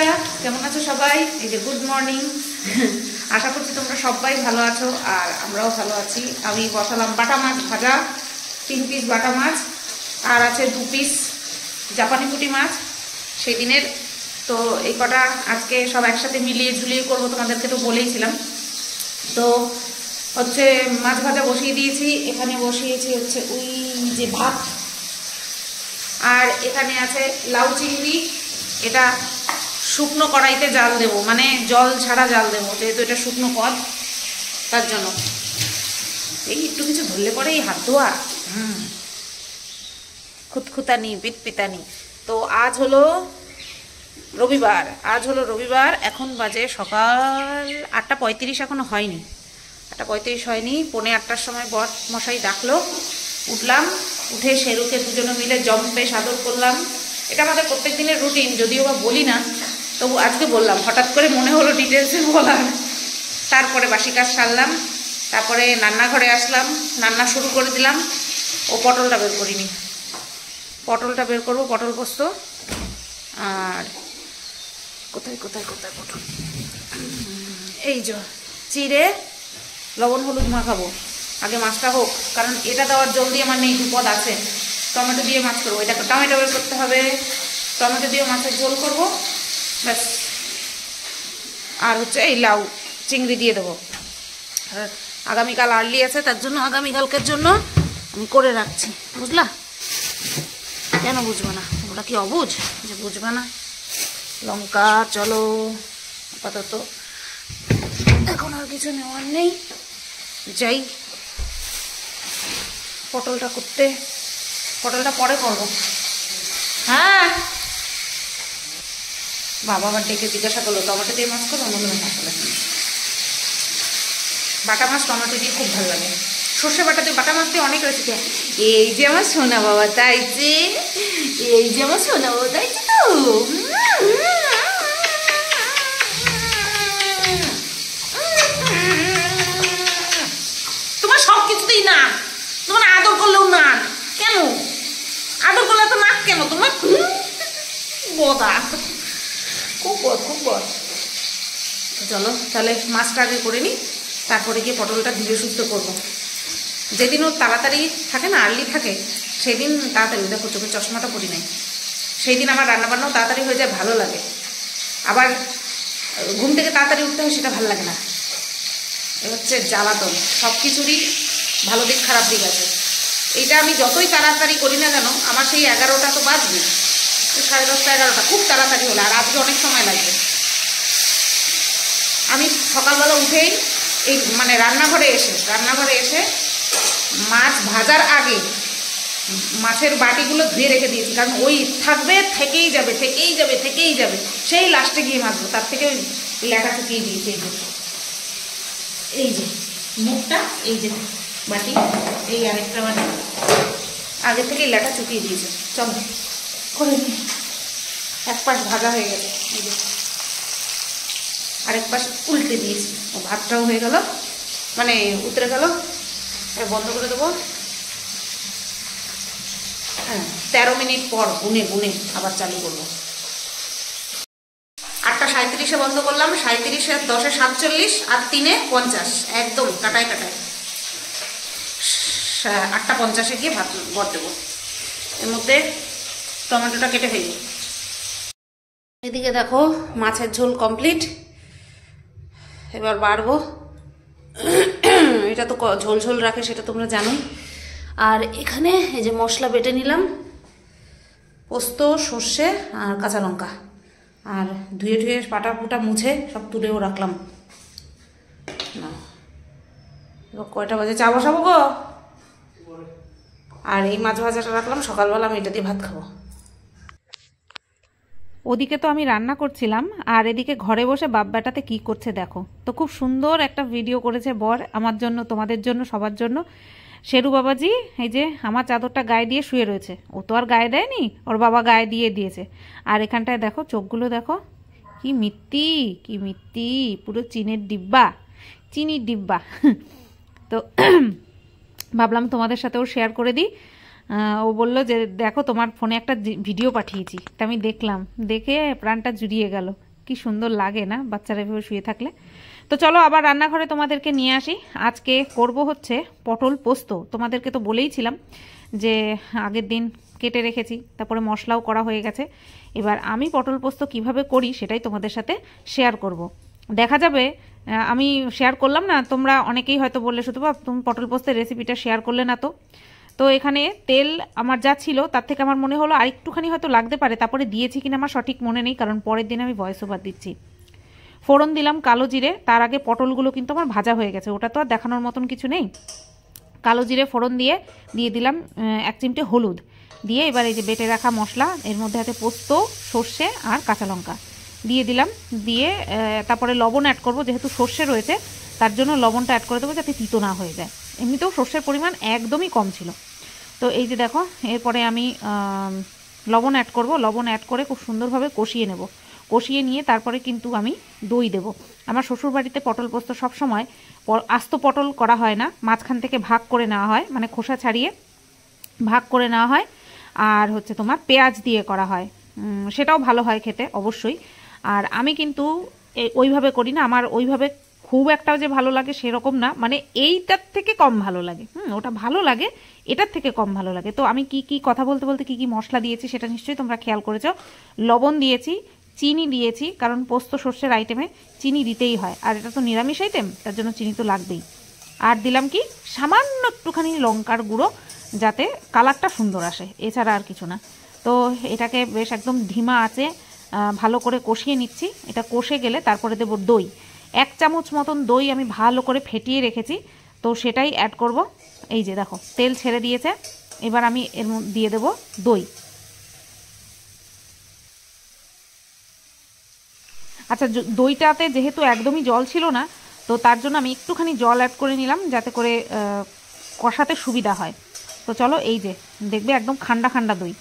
বন্ধুরা, কেমন আছো সবাই? এই যে গুড মর্নিং। আশা করছি তোমরা সবাই ভালো আছো আর আমরাও ভালো আছি। আমি বসালাম বাটা মাছ ভাজা, 3 পিস বাটা মাছ, আর আছে 2 পিস জাপানি পুঁটি মাছ সেদিনের। তো এই কটা আজকে সব একসাথে মিলিয়ে ঝুলিয়ে করবো, তোমাদেরকে তো বলেইছিলাম। তো হচ্ছে মাছ ভাজা বসিয়ে দিয়েছি, এখানে বসিয়েছি হচ্ছে ওই যে ভাত, আর এখানে আছে লাউ চিংড়ি। এটা শুকনো কড়াইতে জাল দেবো, মানে জল ছাড়া জাল দেবো, যেহেতু এটা শুকনো পদ, তার জন্য। এই একটু কিছু ধরলে পরে এই হাত ধোয়া খুঁতখুতানি পিতপিতানি। তো আজ হলো রবিবার, এখন বাজে সকাল 8:35, এখনো হয়নি, 8:35 হয়নি। 7:45 সময় বর মশাই ডাকলো, উঠলাম, উঠে শেরুকে দুজনে মিলে জম্পে সাদর করলাম। এটা আমাদের প্রত্যেক দিনের রুটিন, যদিও বা বলি না, তবু আজকে বললাম, হঠাৎ করে মনে হলো ডিটেলসে বলার। তারপরে বাসি কাজ সারলাম, তারপরে রান্নাঘরে আসলাম, রান্না শুরু করে দিলাম। ও পটলটা বের করিনি, পটলটা বের করবো, পটল পোস্ত। আর কোথায় পটল, এই যে চিড়ে লবণ হলুদ মাখাবো। আগে মাছটা হোক, কারণ এটা দেওয়ার জলদি আমার নেই, 2 পদ আছে। টমেটো দিয়ে মাছ করবো, এটাকে টমেটো বের করতে হবে, টমেটো দিয়ে মাছের ঝোল করবো, ব্যাস। আর হচ্ছে এই লাউ চিংড়ি দিয়ে দেবো। আর আগামীকাল আর্লি আছে, তার জন্য আগামীকালকের জন্য আমি করে রাখছি, বুঝলা? কেন বুঝবে না? ওটা কি অবুঝ যে বুঝবে না? লঙ্কা, চলো আপাতত এখন আর কিছু নেওয়ার নেই, যাই পটলটা করতে। পটলটা পরে করবো। হ্যাঁ, বাবা আবার ডেকে জিজ্ঞাসা করলো টমেটো দিয়ে মাছ করবো, মনে হয় আসলে বাটা মাছ টমেটো দিয়ে খুব ভালো লাগে। সর্ষে বাটা দিয়ে বাটা মাছ দিয়ে অনেক রেসিপি। এই যে আমার সোনা বাবা তাইছে, এই যে আমার সোনা বাবা তাইছে। তো তোমার সব কিছুতেই না, তোমার আদর করলেও না কেন? আদর করলে তো নাক কেন তোমার? বদা, খুব বদ। চলো তাহলে মাছটা আগে করে নিই, তারপরে গিয়ে পটলটা ধীরে সুস্থ করবো। যেদিন ওর তাড়াতাড়ি থাকে না, আর্লি থাকে, সেদিন তাড়াতাড়ি, দেখো চোখে চশমাটা পরি নাই, সেই দিন আমার রান্নাবান্নাও তাড়াতাড়ি হয়ে যায়, ভালো লাগে। আবার ঘুম থেকে তাড়াতাড়ি উঠতে হয়, সেটা ভালো লাগে না। এ হচ্ছে জ্বালাতন। সব কিছুরই ভালো দিক খারাপ দিক আছে। এইটা আমি যতই তাড়াতাড়ি করি না কেন, আমার সেই 11টা তো বাজবে, 10:30 11টা, খুব তাড়াতাড়ি হলে। আর আজকে অনেক সময় লাগবে। আমি সকালবেলা উঠেই এই মানে রান্নাঘরে এসে মাছ ভাজার আগে মাছের বাটিগুলো ধুয়ে রেখে দিয়েছি, কারণ ওই থাকবে, থেকেই যাবে, সেই লাস্টে গিয়ে মাজবো। তার থেকে ওই লেখা চুকিয়ে দিয়েছি। এই যে মুখটা, এই যে বাটি, এই আরেকটা বাটি, আগে থেকে লেখা চুকিয়ে দিয়েছে। চলো করে নিই। এক পাশ ভাজা হয়ে গেছে, এই যে আরেক পাশ উল্টে দিয়েছি। ও ভাতটাও হয়ে গেল, মানে উতরে গেল। বন্ধ করে দেবো। হ্যাঁ, 13 মিনিট পর গুনে আবার চালু করবো। 8:37-এ বন্ধ করলাম, 37, 10-এ 47, আর 3-এ 50, একদম কাটায়। 8:50-এ গিয়ে ভাত বর দেবো। এর মধ্যে টমেটোটা কেটে ফেলি। এদিকে দেখো মাছের ঝোল কমপ্লিট, এবার বাড়বো। এটা তো ঝোল রাখে, সেটা তোমরা জানোই। আর এখানে এই যে মশলা বেটে নিলাম, পোস্ত, সর্ষে আর কাঁচা লঙ্কা, আর ধুয়ে পাটা পুটা মুছে সব তুলেও রাখলাম। না এবার কয়টা বাজে? চা বসাবো গো। আর এই মাছ ভাজাটা রাখলাম, সকালবেলা আমি এটা দিয়ে ভাত খাবো। ওদিকে তো আমি রান্না করছিলাম, আর এদিকে ঘরে বসে বাপ বেটাতে কি করছে দেখো। তো খুব সুন্দর একটা ভিডিও করেছে বর আমার জন্য, তোমাদের জন্য, সবার জন্য। শেরু বাবাজি এই যে আমার চাদরটা গায়ে দিয়ে শুয়ে রয়েছে। ও তো আর গায়ে দেয়নি, ওর বাবা গায়ে দিয়ে দিয়েছে। আর এখানটায় দেখো চোখগুলো দেখো, কি মিত্তি, পুরো চিনির ডিব্বা। তো ভাবলাম তোমাদের সাথেও শেয়ার করে দিই। ও বলল যে দেখো তোমার ফোনে একটা ভিডিও পাঠিয়েছি। তা আমি দেখলাম, দেখে প্রাণটা জুড়িয়ে গেল। কি সুন্দর লাগে না বাচ্চারা এভাবে শুয়ে থাকলে। তো চলো আবার রান্নাঘরে তোমাদেরকে নিয়ে আসি। আজকে করব হচ্ছে পটল পোস্ত। তোমাদেরকে তো বলেইছিলাম যে আগের দিন কেটে রেখেছি, তারপরে মশলাও করা হয়ে গেছে। এবার আমি পটল পোস্ত কিভাবে করি সেটাই তোমাদের সাথে শেয়ার করব। দেখা যাবে আমি শেয়ার করলাম না, তোমরা অনেকেই হয়তো বললে শুধু তুমি পটল পোস্তের রেসিপিটা শেয়ার করলে না। তো এখানে তেল আমার যা ছিল তার থেকে আমার মনে হলো আরেকটুখানি হয়তো লাগতে পারে, তারপরে দিয়েছি কিনা আমার সঠিক মনে নেই, কারণ পরের দিন আমি ভয়েস ওভার দিচ্ছি। ফোড়ন দিলাম কালো জিরে, তার আগে পটলগুলো কিন্তু আমার ভাজা হয়ে গেছে, ওটা তো আর দেখানোর মতন কিছু নেই। কালো জিরে ফোড়ন দিয়ে দিলাম 1 চিমটে হলুদ, দিয়ে এবার এই যে বেটে রাখা মশলা, এর মধ্যে আছে পোস্ত, সর্ষে আর কাঁচা লঙ্কা দিয়ে দিলাম। দিয়ে তারপরে লবণ অ্যাড করব, যেহেতু সর্ষে রয়েছে তার জন্য লবণটা অ্যাড করে দেবো যাতে তিতো না হয়ে যায়। এমনিতেও সর্ষের পরিমাণ একদমই কম ছিল। তো এই যে দেখো, এরপরে আমি লবণ অ্যাড করব। লবণ অ্যাড করে খুব সুন্দরভাবে কষিয়ে নেব। কষিয়ে নিয়ে তারপরে কিন্তু আমি দই দেব। আমার শ্বশুরবাড়িতে পটল পোস্ত সবসময় আস্ত পটল করা হয় না, মাঝখান থেকে ভাগ করে নেওয়া হয়, মানে খোসা ছাড়িয়ে ভাগ করে নেওয়া হয়, আর হচ্ছে তোমার পেঁয়াজ দিয়ে করা হয়, সেটাও ভালো হয় খেতে অবশ্যই। আর আমি কিন্তু ওইভাবে করি না, আমার ওইভাবে খুব একটাও যে ভালো লাগে সেরকম না, মানে এইটার থেকে কম ভালো লাগে। ওটা ভালো লাগে, এটার থেকে কম ভালো লাগে। তো আমি কি কথা বলতে বলতে কি মশলা দিয়েছি সেটা নিশ্চয়ই তোমরা খেয়াল করেছো। লবণ দিয়েছি, চিনি দিয়েছি, কারণ পোস্ত সর্ষের আইটেমে চিনি দিতেই হয়, আর এটা তো নিরামিষ আইটেম, তার জন্য চিনি তো লাগবেই। আর দিলাম কি সামান্য একটুখানি লঙ্কার গুঁড়ো, যাতে কালারটা সুন্দর আসে, এছাড়া আর কিছু না। তো এটাকে বেশ একদম ধিমা আঁচে ভালো করে কষিয়ে নিচ্ছি। এটা কষে গেলে তারপরে দেব দই। 1 চামচ মতন দই আমি ভালো করে ফেটিয়ে রেখেছি, তো সেটাই অ্যাড করব। এই যে দেখো তেল ছেড়ে দিয়েছে, এবার আমি এর মধ্যে দিয়ে দেব দই। আচ্ছা, দইটাতে যেহেতু একদমই জল ছিল না, তো তার জন্য আমি একটুখানি জল অ্যাড করে নিলাম যাতে করে কষাতে সুবিধা হয়। তো চলো, এই যে দেখবে একদম ঠান্ডা ঠান্ডা দই,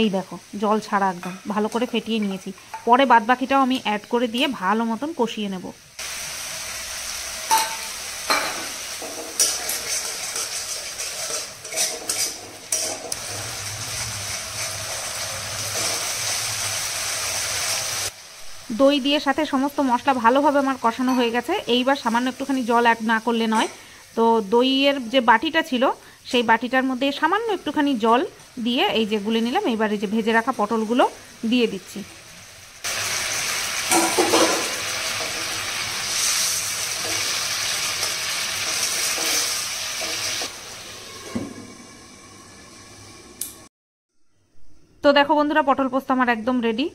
এই দেখো জল ছাড়া একদম ভালো করে ফেটিয়ে নিয়েছি। পরে বাদবাকিটাও আমি অ্যাড করে দিয়ে ভালো মতন কষিয়ে নেব। দই দিয়ে সাথে সমস্ত মশলা ভালোভাবে আমার কষানো হয়ে গেছে। এইবার সামান্য একটুখানি জল অ্যাড না করলে নয়। তো দইয়ের যে বাটিটা ছিল সেই বাটিটার মধ্যে সামান্য একটুখানি জল দিয়ে এই যে গুলে নিলাম। এইবার এই যে ভেজে রাখা পটলগুলো দিয়ে দিচ্ছি। তো দেখো বন্ধুরা, পটল পোস্ত আমার একদম রেডি।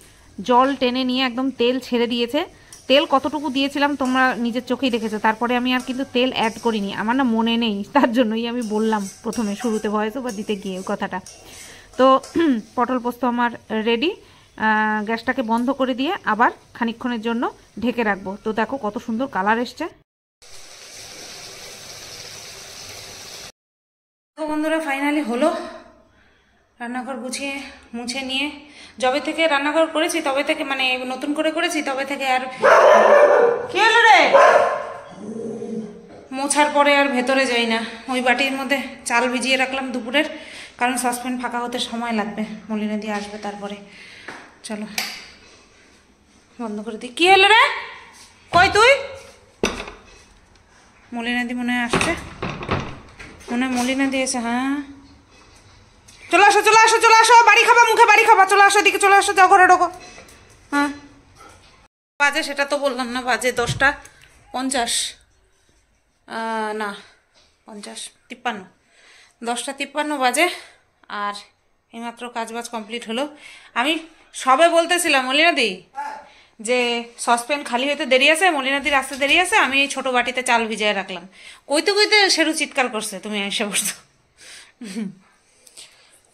জল টেনে নিয়ে একদম তেল ছেড়ে দিয়েছে। তেল কতটুকু দিয়েছিলাম তোমরা নিজের চোখেই দেখেছো, তারপরে আমি আর কিন্তু তেল অ্যাড করিনি, আমার না মনে নেই, তার জন্যই আমি বললাম প্রথমে শুরুতে ভয়েস ওভার দিতে গিয়ে কথাটা। তো পটল পোস্ত আমার রেডি। গ্যাসটাকে বন্ধ করে দিয়ে আবার খানিকক্ষণের জন্য ঢেকে রাখবো। তো দেখো কত সুন্দর কালার এসছে। তো বন্ধুরা, ফাইনালি হলো। রান্নাঘর গুছিয়ে মুছে নিয়ে যবে থেকে রান্নাঘর করেছি তবে থেকে, মানে নতুন করে করেছি তবে থেকে আর কি হলো রে, মোছার পরে আর ভেতরে যাই না। ওই বাটির মধ্যে চাল ভিজিয়ে রাখলাম দুপুরের, কারণ সসপ্যান ফাঁকা হতে সময় লাগবে, মলিনা দিয়ে আসবে তারপরে। চলো বন্ধ করে দিই। কি হলো রে, কই তুই? মলিনা দি মনে হয় আসছে, মনে হয় মলিনা দিয়েছে। হ্যাঁ চলে আসো চলে আসো চলে আসো, বাড়ি খাবা, মুখে বাড়ি খাবা, চলে আসো দিকে চলে আসো, যাও ঘরে ঢোকো। হ্যাঁ বাজে সেটা তো বললাম না, বাজে 10টা 50, না 50 53, 10টা 53 বাজে। আর এইমাত্র কাজবাজ কমপ্লিট হলো। আমি সবে বলতেছিলাম মলিনাদি যে সসপ্যান খালি হইতে দেরি আছে, মলিনাদির আসতে দেরি আছে, আমি এই ছোটো বাটিতে চাল ভিজিয়ে রাখলাম। কইতে কইতে সেরু চিৎকার করছে, তুমি এসে বসতো।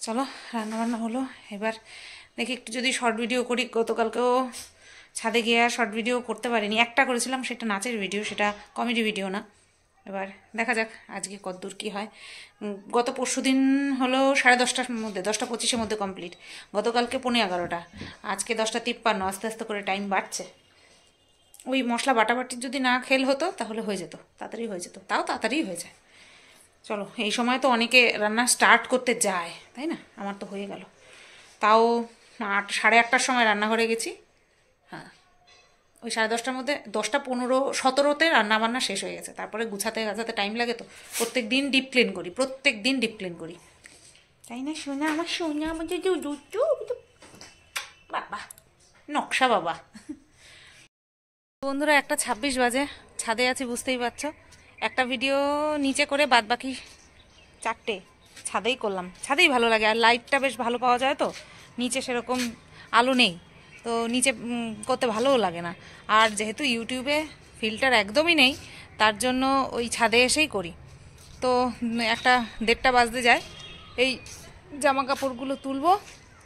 চলো রান্নাবান্না হলো, এবার দেখি একটু যদি শর্ট ভিডিও করি। গতকালকেও ছাদে গিয়ে আর শর্ট ভিডিও করতে পারিনি, একটা করেছিলাম, সেটা নাচের ভিডিও, সেটা কমেডি ভিডিও না। এবার দেখা যাক আজকে কতদূর কী হয়। গত পরশুদিন হলো 10:30টার মধ্যে, 10:25-এর মধ্যে কমপ্লিট। গতকালকে 11:15, আজকে 10:53, আস্তে আস্তে করে টাইম বাড়ছে। ওই মশলা বাটাবাটির যদি না খেল হতো তাহলে হয়ে যেত, তাড়াতাড়ি হয়ে যেত, তাও তাড়াতাড়ি হয়ে যায়। চলো, এই সময় তো অনেকে রান্না স্টার্ট করতে যায়, তাই না? আমার তো হয়ে গেল, তাও 8, 8:30টার সময় রান্নাঘরে গেছি। হ্যাঁ ওই 10:30টার মধ্যে 10:15-17তে রান্নাবান্না শেষ হয়ে গেছে। তারপরে গুছাতে গাছাতে টাইম লাগে, তো প্রত্যেক দিন ডিপ ক্লিন করি, তাই না সোনা? আমার সোনা, আমাদের বাবা নকশা বাবা। বন্ধুরা 1:26 বাজে, ছাদে আছি বুঝতেই পারছো। একটা ভিডিও নিচে করে বাদ বাকি 4টে ছাদেই করলাম। ছাদেই ভালো লাগে, আর লাইটটা বেশ ভালো পাওয়া যায়, তো নিচে সেরকম আলো নেই, তো নিচে করতে ভালোও লাগে না। আর যেহেতু ইউটিউবে ফিল্টার একদমই নেই, তার জন্য ওই ছাদে এসেই করি। তো 1:30 বাজতে যায়। এই জামা কাপড়গুলো তুলবো,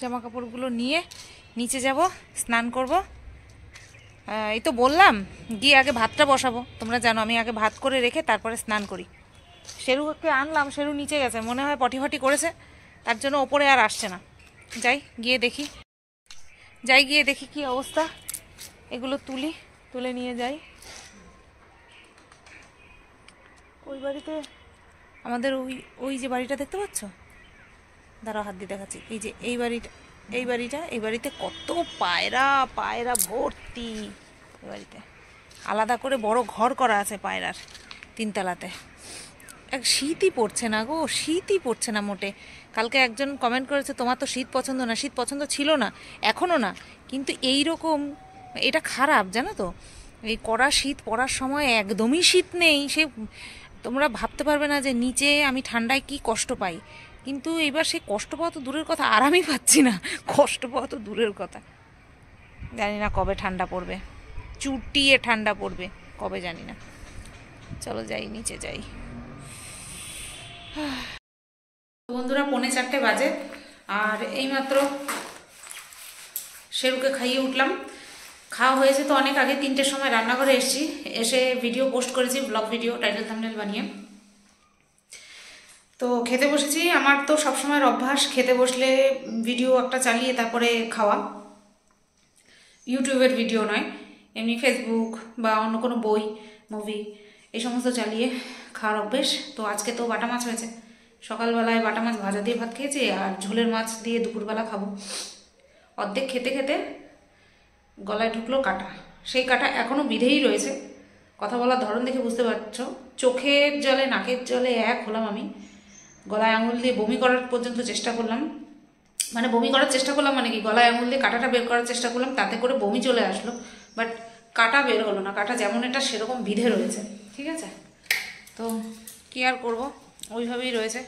জামা কাপড়গুলো নিয়ে নিচে যাব, স্নান করব। এই তো বললাম গিয়ে আগে ভাতটা বসাবো। তোমরা জানো আমি আগে ভাত করে রেখে তারপরে স্নান করি। শেরুকে আনলাম, শেরু নিচে গেছে, মনে হয় পটি ফটি করেছে, তার জন্য ওপরে আর আসছে না। যাই গিয়ে দেখি কি অবস্থা। এগুলো তুলে নিয়ে যাই। ওই বাড়িতে আমাদের ওই যে বাড়িটা দেখতে পাচ্ছ, দাঁড়াও হাত দিয়ে দেখাচ্ছি। এই যে এই বাড়িতে কত পায়রা ভর্তি। এই বাড়িতে আলাদা করে বড় ঘর করা আছে পায়রার, 3 তলাতে। শীতই পড়ছে না গো, শীতই পড়ছে না মোটে। কালকে একজন কমেন্ট করেছে তোমার তো শীত পছন্দ না। শীত পছন্দ ছিল না, এখনও না, কিন্তু এই রকম এটা খারাপ জানো তো। এই কড়া শীত পড়ার সময় একদমই শীত নেই। তোমরা ভাবতে পারবে না যে নিচে আমি ঠান্ডায় কি কষ্ট পাই, কিন্তু এবার সেই কষ্ট পাওয়া তো দূরের কথা, আরামই পাচ্ছি না। কষ্ট পাওয়া তো দূরের কথা, জানি না কবে ঠান্ডা পড়বে, চুটিয়ে ঠান্ডা পড়বে কবে জানি না। চলো যাই, নিচে যাই। বন্ধুরা 3:45 বাজে, আর এইমাত্র শেরুকে খাইয়ে উঠলাম। খাওয়া হয়েছে তো অনেক আগে, 3টের সময় রান্নাঘরে এসে ভিডিও পোস্ট করেছি, ব্লগ ভিডিও, টাইটেল থাম্বনেল বানিয়ে। তো খেতে বসেছি। আমার তো সবসময়ের অভ্যাস খেতে বসলে ভিডিও একটা চালিয়ে তারপরে খাওয়া। ইউটিউবের ভিডিও নয়, এমনি ফেসবুক বা অন্য কোনো বই, মুভি এই সমস্ত চালিয়ে খাওয়ার অভ্যেস। তো আজকে তো বাটা মাছ হয়েছে, সকালবেলায় বাটা মাছ ভাজা দিয়ে ভাত খেয়েছি, আর ঝোলের মাছ দিয়ে দুপুরবেলা খাবো। অর্ধেক খেতে খেতে গলায় ঢুকলো কাটা। সেই কাটা এখনও বিধেই রয়েছে। কথা বলার ধরন দেখে বুঝতে পারছো, চোখের জলে নাকের জলে এক হলাম আমি। গলায় আঙুল দিয়ে বমি করার পর্যন্ত চেষ্টা করলাম, মানে বমি করার চেষ্টা করলাম মানে কি, গলায় আঙুল দিয়ে কাটাটা বের করার চেষ্টা করলাম, তাতে করে বমি চলে আসলো, বাট কাটা বের হলো না। কাটা যেমন এটা সেরকম বিধে রয়েছে, ঠিক আছে। তো কি আর করব, ওইভাবেই রয়েছে।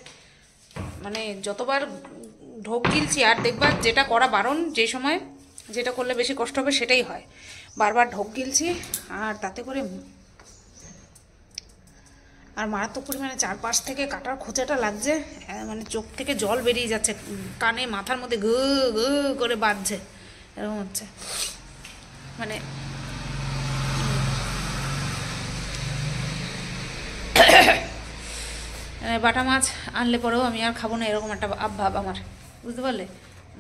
মানে যতবার ঢোক গিলছি, আর দেখবা যেটা করা বারণ, যে সময় যেটা করলে বেশি কষ্ট হবে সেটাই হয়। বারবার ঢোক গিলছি, আর তাতে করে আর মারাত্মক পরিমাণে চারপাশ থেকে কাটার খোঁচাটা লাগছে, মানে চোখ থেকে জল বেরিয়ে যাচ্ছে, কানে মাথার মধ্যে ঘু ঘু করে বাজছে, এরকম হচ্ছে। মানে বাটা মাছ আনলে পরেও আমি আর খাবো না, এরকম একটা ভাব আমার, বুঝতে পারলে।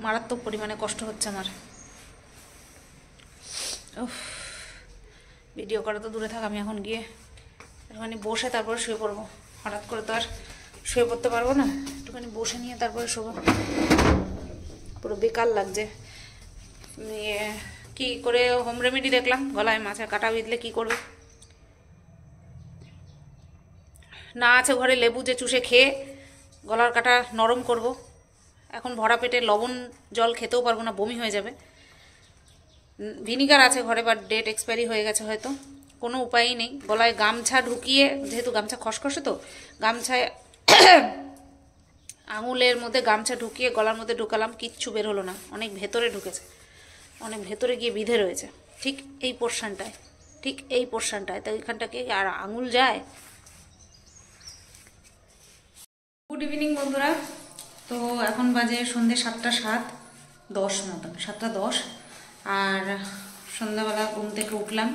মারাত্মক পরিমাণে কষ্ট হচ্ছে আমার। ভিডিও করা তো দূরে থাক, আমি এখন গিয়ে একটুখানি বসে তারপরে শুয়ে পড়বো। হঠাৎ করে তো আর শুয়ে পড়তে পারবো না, একটুখানি বসে নিয়ে তারপরে শোবো। পুরো বেকার লাগছে। কি করে হোম রেমেডি দেখলাম, গলায় মাছের কাটা বিঁধলে কি করবে, না আছে ঘরে লেবু যে চুষে খেয়ে গলার কাটা নরম করব। এখন ভরা পেটে লবণ জল খেতেও পারবো না, বমি হয়ে যাবে। ভিনিগার আছে ঘরে, বাট ডেট এক্সপায়ারি হয়ে গেছে হয়তো, কোনো উপায়ই নেই। গলায় গামছা ঢুকিয়ে, যেহেতু গামছা খসখসে, তো গামছায় আঙুলের মধ্যে গামছা ঢুকিয়ে গলার মধ্যে ঢুকালাম, কিচ্ছু বের হলো না, অনেক ভেতরে ঢুকেছে, অনেক ভেতরে গিয়ে বিধে রয়েছে, ঠিক এই পোর্শনটায়, তো ওইখানটাকে আর আঙুল যায়। গুড ইভিনিং বন্ধুরা। তো এখন বাজে সন্ধ্যে 7:07 মতন, 7:10। আর সন্ধ্যাবেলা ঘুম থেকে উঠলাম,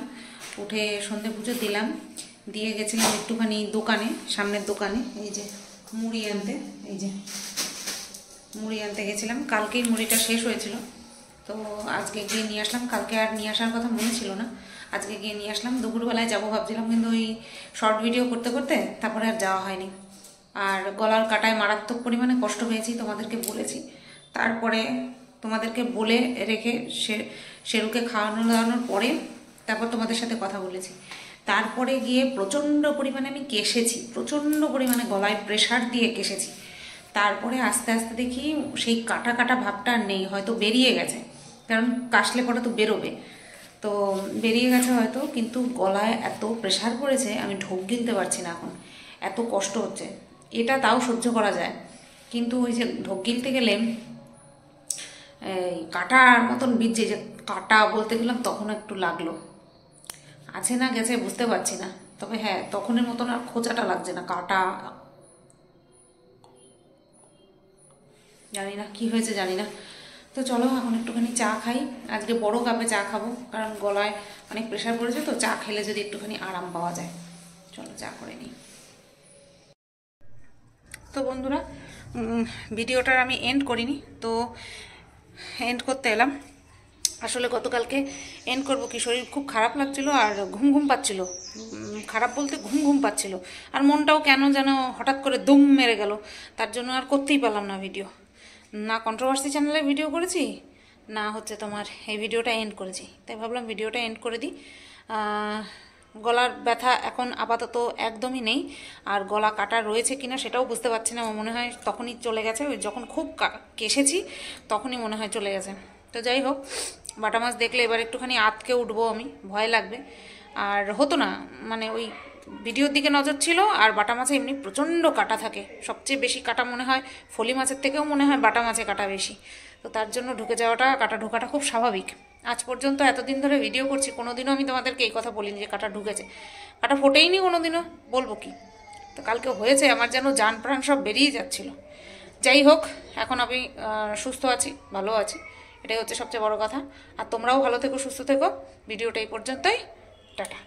উঠে সন্ধে পুজো দিলাম, দিয়ে গেছিলাম একটুখানি দোকানে, সামনের দোকানে, এই যে মুড়ি আনতে, মুড়ি আনতে গেছিলাম। কালকেই মুড়িটা শেষ হয়েছিল, তো আজকে গিয়ে নিয়ে আসলাম। কালকে আর নিয়ে আসার কথা মনে ছিল না, আজকে গিয়ে নিয়ে আসলাম। দুপুরবেলায় যাবো ভাবছিলাম, কিন্তু ওই শর্ট ভিডিও করতে করতে তারপরে আর যাওয়া হয়নি। আর গলার কাটায় মারাত্মক পরিমাণে কষ্ট পেয়েছি, তোমাদেরকে বলেছি। তারপরে তোমাদেরকে বলে রেখে শেরুকে খাওয়ানোর পরে তারপর তোমাদের সাথে কথা বলেছি। তারপরে গিয়ে প্রচণ্ড পরিমাণে আমি কেশেছি, প্রচণ্ড পরিমাণে গলায় প্রেশার দিয়ে কেশেছি। তারপরে আস্তে আস্তে দেখি সেই কাটা কাটা ভাবটা আর নেই, হয়তো বেরিয়ে গেছে, কারণ কাশলে পরে তো বেরোবে, তো বেরিয়ে গেছে হয়তো। কিন্তু গলায় এত প্রেশার পড়েছে আমি ঢোক গিলতে পারছি না এখন, এত কষ্ট হচ্ছে। এটা তাও সহ্য করা যায়, কিন্তু ওই যে ঢোক গিলতে গেলে এই কাটার মতন বিজছে, যে কাটা বলতে গেলাম তখন একটু লাগলো, আছে না গেছে বুঝতে পারছি না। তবে হ্যাঁ, তখনের মতন আর খোঁচাটা লাগছে না, কাটা জানি না কি হয়েছে, জানি না। তো চলো এখন একটুখানি চা খাই, আজকে বড় কাপে চা খাবো, কারণ গলায় অনেক প্রেশার পড়েছে, তো চা খেলে যদি একটুখানি আরাম পাওয়া যায়। চলো চা করে নিই। তো বন্ধুরা, ভিডিওটার আমি এন্ড করিনি, তো এন্ড করতে এলাম। আসলে গতকালকে এন্ড করবো কি, শরীর খুব খারাপ লাগছিল আর ঘুম ঘুম পাচ্ছিল, খারাপ বলতে ঘুম ঘুম পাচ্ছিল, আর মনটাও কেন যেন হঠাৎ করে দুম মেরে গেল, তার জন্য আর করতেই পারলাম না ভিডিও। না কন্ট্রোভার্সি চ্যানেলে ভিডিও করেছি, না হচ্ছে তোমার এই ভিডিওটা এন্ড করেছি, তাই ভাবলাম ভিডিওটা এন্ড করে দিই। গলার ব্যথা এখন আপাতত একদমই নেই, আর গলা কাটা রয়েছে কিনা সেটাও বুঝতে পারছি না, আমার মনে হয় তখনই চলে গেছে, ওই যখন খুব কেশেছি তখনই মনে হয় চলে গেছে। তো যাই হোক, বাটা মাছ দেখলে এবার একটুখানি আতকে উঠবো আমি, ভয় লাগবে। আর হতো না, মানে ওই ভিডিওর দিকে নজর ছিল, আর বাটা মাছে এমনি প্রচণ্ড কাটা থাকে, সবচেয়ে বেশি কাটা মনে হয় ফলি মাছের থেকেও মনে হয় বাটা মাছে কাটা বেশি, তো তার জন্য ঢুকে যাওয়াটা, কাটা ঢোকাটা খুব স্বাভাবিক। আজ পর্যন্ত এতদিন ধরে ভিডিও করছি, কোনোদিনও আমি তোমাদেরকে এই কথা বলিনি যে কাটা ঢুকেছে, কাটা ফোটেইনি কোনোদিনও, বলবো কি। তো কালকে হয়েছে, আমার যেন জান প্রাণ সব বেরিয়ে যাচ্ছিল। যাই হোক, এখন আমি সুস্থ আছি, ভালো আছি, এটাই হচ্ছে সবচেয়ে বড় কথা। আর তোমরাও ভালো থেকো, সুস্থ থেকো। ভিডিওটা এই পর্যন্তই, টাটা।